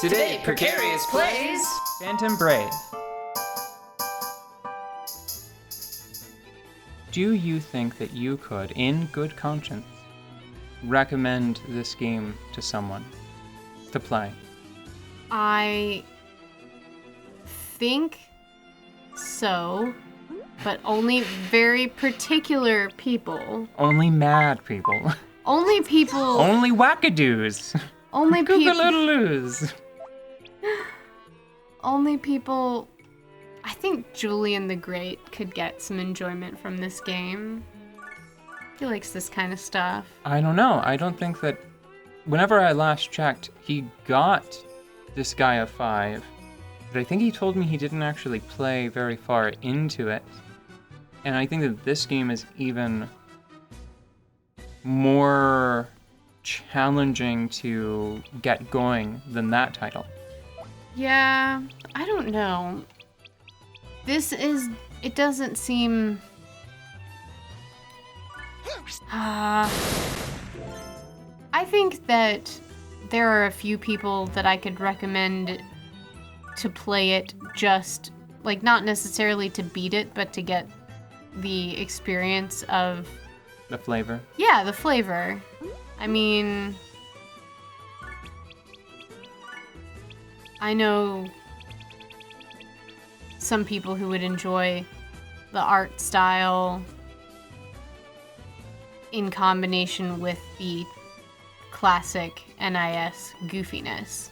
Today, Precarious plays Phantom Brave. Do you think that you could, in good conscience, recommend this game to someone to play? I think so, but only very particular people. Only mad people. Only people. Only wackadoos. Only people. Googaloo-loos. Only people. I think Julian the Great could get some enjoyment from this game. He likes this kind of stuff. I don't know. I don't think that. Whenever I last checked, he got this guy a 5, but I think he told me he didn't actually play very far into it. And I think that this game is even more challenging to get going than that title. Yeah, I don't know. It doesn't seem... I think that there are a few people that I could recommend to play it just, like, not necessarily to beat it, but to get the experience of... The flavor? Yeah, the flavor. I mean... I know some people who would enjoy the art style in combination with the classic NIS goofiness,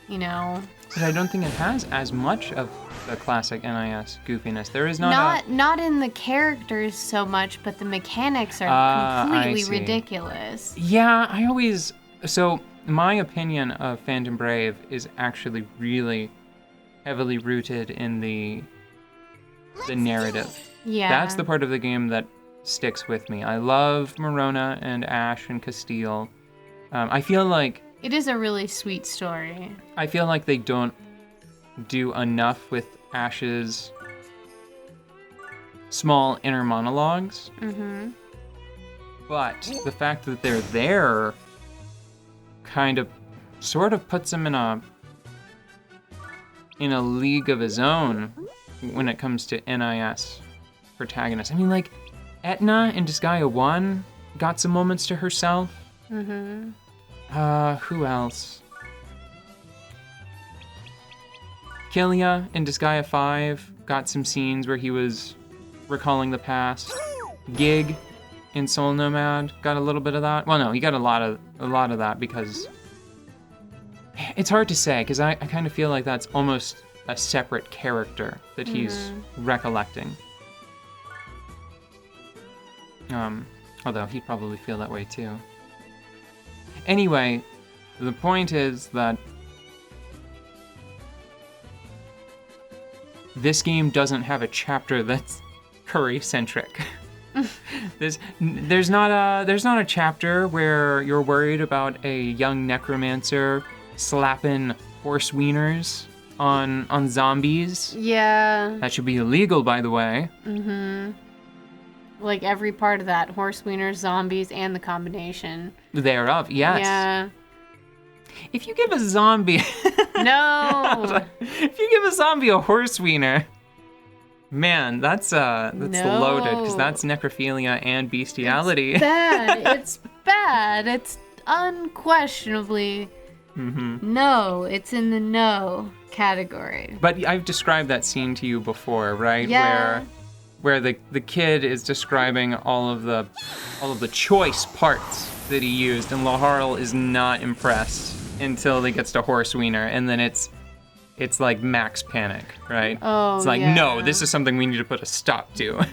you know? But I don't think it has as much of the classic NIS goofiness. There is not in the characters so much, but the mechanics are completely ridiculous. Yeah, so my opinion of Phantom Brave is actually really heavily rooted in the narrative. Yeah. That's the part of the game that sticks with me. I love Morona and Ash and Castile. I feel like... It is a really sweet story. I feel like they don't do enough with Ash's small inner monologues. Mm-hmm. But the fact that they're there sort of puts him in a league of his own when it comes to NIS protagonists. I mean, like, Etna in Disgaea 1 got some moments to herself. Mm-hmm. Who else? Killia in Disgaea 5 got some scenes where he was recalling the past. Gig in Soul Nomad got a little bit of that. Well, no, he got a lot of that because it's hard to say, because I kind of feel like that's almost a separate character that he's recollecting. Although he'd probably feel that way too. Anyway, the point is that this game doesn't have a chapter that's curry-centric. There's not a chapter where you're worried about a young necromancer slapping horse wieners on zombies. Yeah. That should be illegal, by the way. Mm-hmm. Like every part of that, horse wieners, zombies, and the combination Thereof, yes. Yeah. If you give a zombie... No! If you give a zombie a horse wiener, man, that's loaded, because that's necrophilia and bestiality. It's bad. It's bad. It's unquestionably... Mm-hmm. No, it's in the no category. But I've described that scene to you before, right? Yeah. Where the kid is describing all of the choice parts that he used, and Laharl is not impressed until he gets to horse wiener, and then it's like max panic, right? Oh, it's like, yeah. no, this is something we need to put a stop to.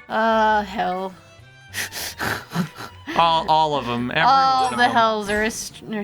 Hell. all of them. Every All one of the them. hells are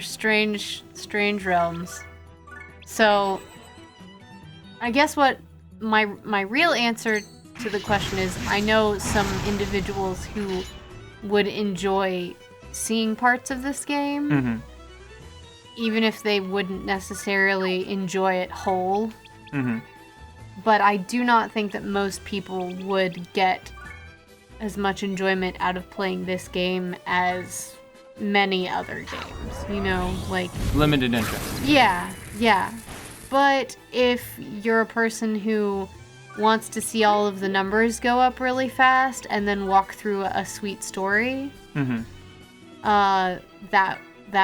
strange realms. So, I guess what my real answer to the question is, I know some individuals who would enjoy seeing parts of this game, Mm-hmm. even if they wouldn't necessarily enjoy it whole. Mm-hmm. But I do not think that most people would get as much enjoyment out of playing this game as many other games. you know, like... Limited interest. Yeah, yeah. But if you're a person who wants to see all of the numbers go up really fast and then walk through a sweet story, that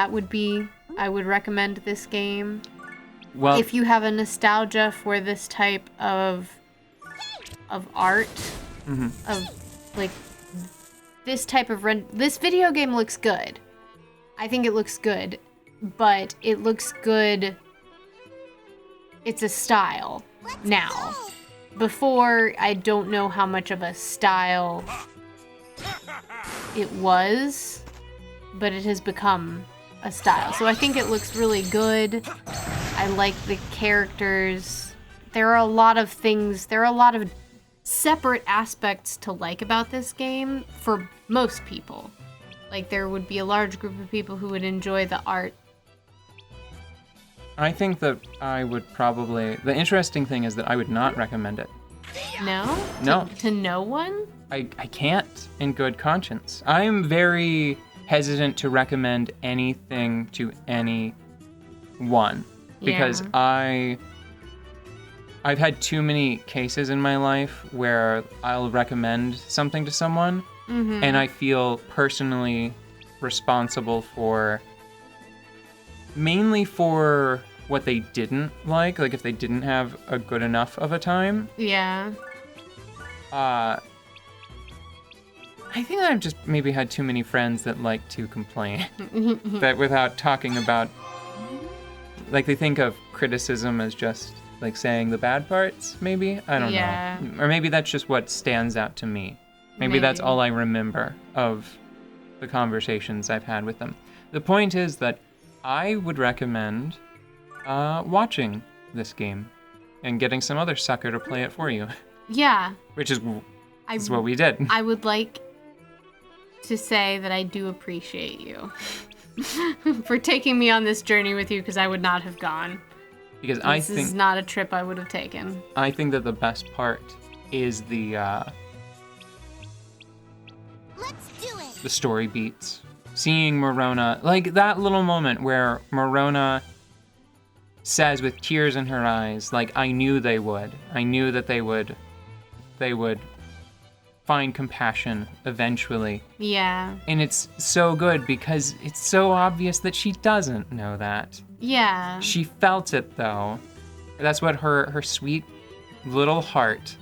would be... I would recommend this game. Well, if you have a nostalgia for this type of art, of like this type of this video game looks good. I think it looks good, but it looks good. It's a style now. Before, I don't know how much of a style it was, but it has become a style. So I think it looks really good. I like the characters. There are a lot of separate aspects to like about this game for most people. Like, there would be a large group of people who would enjoy the art. I think that I would probably... The interesting thing is that I would not recommend it. No? No. To no one? I can't in good conscience. I am very hesitant to recommend anything to anyone. Because I've had too many cases in my life where I'll recommend something to someone and I feel personally responsible mainly for what they didn't like if they didn't have a good enough of a time. Yeah. I think that I've just maybe had too many friends that like to complain. That without talking about... Like, they think of criticism as just, like, saying the bad parts, maybe? I don't know. Or maybe that's just what stands out to me. Maybe that's all I remember of the conversations I've had with them. The point is that I would recommend watching this game and getting some other sucker to play it for you. Yeah. Which is what we did. I would like to say that I do appreciate you. For taking me on this journey with you, because I would not have gone. Because this is not a trip I would have taken. I think that the best part is the story beats. Seeing Morona, like that little moment where Morona says with tears in her eyes, like, I knew they would. I knew that they would find compassion eventually. Yeah. And it's so good because it's so obvious that she doesn't know that. Yeah. She felt it though. That's what her sweet little heart.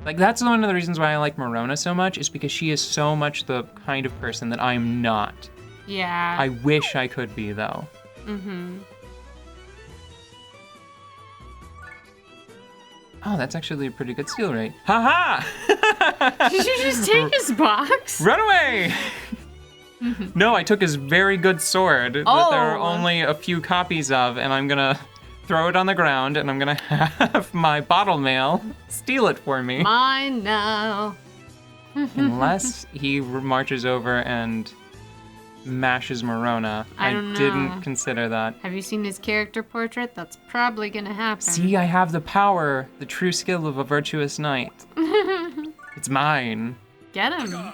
Like, that's one of the reasons why I like Morona so much, is because she is so much the kind of person that I am not. Yeah. I wish I could be though. Oh, that's actually a pretty good steal rate. Haha! Did you just take his box? Run away! No, I took his very good sword that there are only a few copies of, and I'm gonna throw it on the ground, and I'm gonna have my bottle mail steal it for me. Mine now. Unless he marches over and mashes Morona. I don't know. Didn't consider that. Have you seen his character portrait? That's probably gonna happen. See, I have the power, the true skill of a virtuous knight. It's mine. Get him.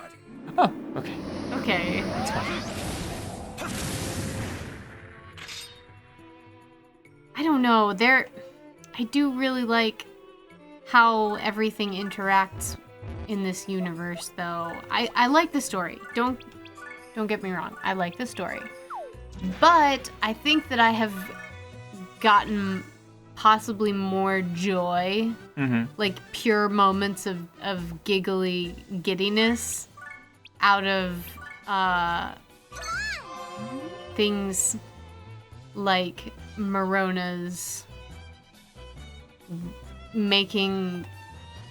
Oh, okay. Okay. That's fine. I don't know. I do really like how everything interacts in this universe, though. I like the story. Don't get me wrong. I like the story. But I think that I have gotten possibly more joy, like pure moments of giggly giddiness out of things like Morona's making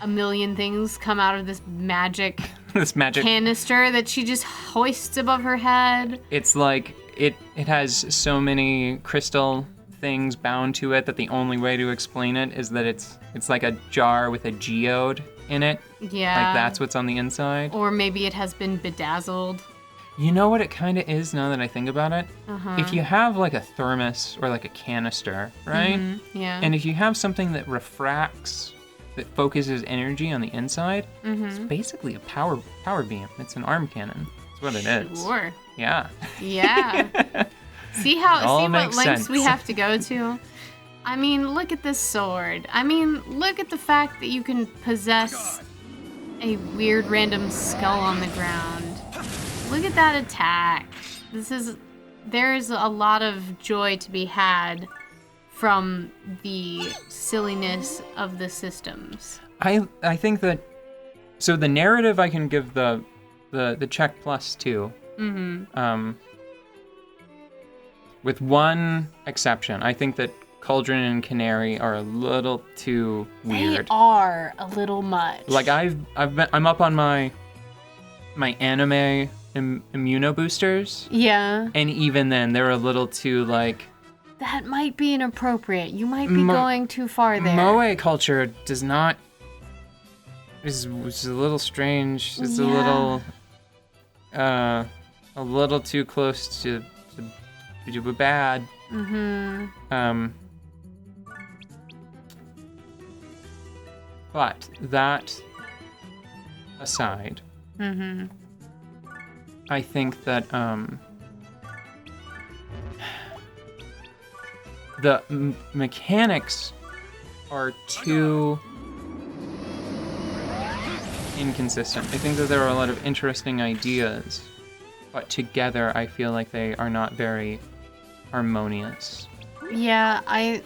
a million things come out of this magic canister that she just hoists above her head. It's like it has so many crystal things bound to it that the only way to explain it is that it's like a jar with a geode in it. Yeah. Like that's what's on the inside. Or maybe it has been bedazzled. You know what it kind of is now that I think about it? If you have like a thermos or like a canister, right? Yeah. And if you have something that refracts, that focuses energy on the inside, it's basically a power beam. It's an arm cannon. That's what it is. Sure. Yeah. Yeah. See all what makes lengths sense. we have to go to? I mean, look at this sword. I mean, look at the fact that you can possess a weird random skull on the ground. Look at that attack. There's a lot of joy to be had from the silliness of the systems. I think that, so the narrative I can give the check plus 2. With one exception. I think that Cauldron and Canary are a little too weird. They are a little much. Like I'm up on my anime immuno boosters, Yeah. and even then they're a little too like. That might be inappropriate. You might be going too far there. Moe culture does not. Is a little strange. It's Yeah. a little too close to bad. But that aside, I think that the mechanics are too inconsistent. I think that there are a lot of interesting ideas, but together I feel like they are not very harmonious. Yeah, I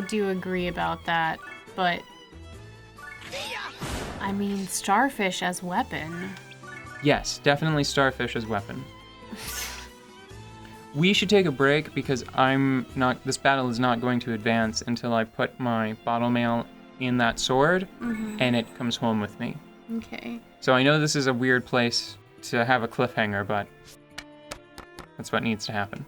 do agree about that, but I mean, starfish as weapon. Yes, definitely starfish as weapon. We should take a break because this battle is not going to advance until I put my bottle mail in that sword and it comes home with me. Okay. So I know this is a weird place to have a cliffhanger, but that's what needs to happen.